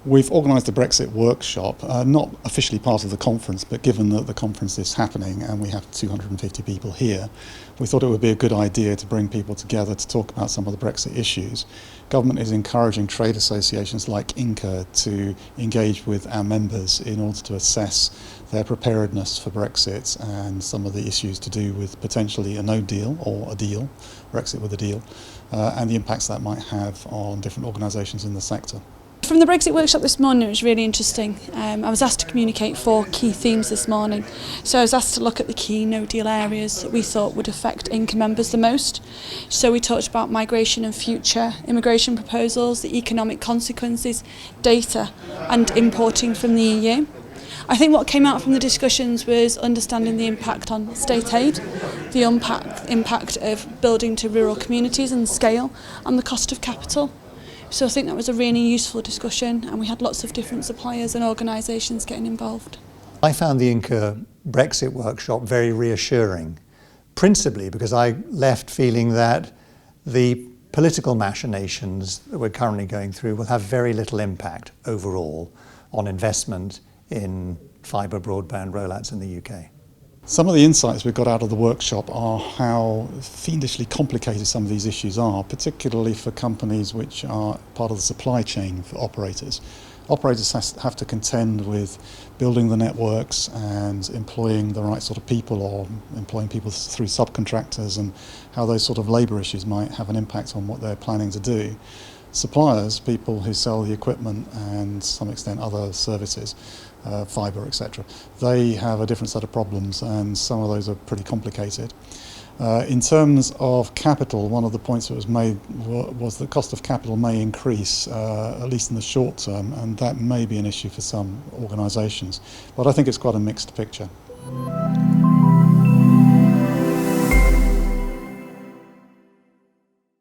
We've organised a Brexit workshop, not officially part of the conference, but given that the conference is happening and we have 250 people here, we thought it would be a good idea to bring people together to talk about some of the Brexit issues. Government is encouraging trade associations like INCA to engage with our members in order to assess their preparedness for Brexit and some of the issues to do with potentially a no deal or a deal, Brexit with a deal, and the impacts that might have on different organisations in the sector. From the Brexit workshop this morning, it was really interesting. I was asked to communicate 4 key themes this morning. So I was asked to look at the key no-deal areas that we thought would affect INCA members the most. So we talked about migration and future immigration proposals, the economic consequences, data and importing from the EU. I think what came out from the discussions was understanding the impact on state aid, the impact of building to rural communities and scale, and the cost of capital. So I think that was a really useful discussion, and we had lots of different suppliers and organisations getting involved. I found the INCA Brexit workshop very reassuring, principally because I left feeling that the political machinations that we're currently going through will have very little impact overall on investment in fibre broadband rollouts in the UK. Some of the insights we got out of the workshop are how fiendishly complicated some of these issues are, particularly for companies which are part of the supply chain for operators. Operators have to contend with building the networks and employing the right sort of people, or employing people through subcontractors, and how those sort of labour issues might have an impact on what they're planning to do. Suppliers, people who sell the equipment and to some extent other services, fibre, etc., they have a different set of problems, and some of those are pretty complicated. In terms of capital, one of the points that was made was that cost of capital may increase, at least in the short term, and that may be an issue for some organisations. But I think it's quite a mixed picture.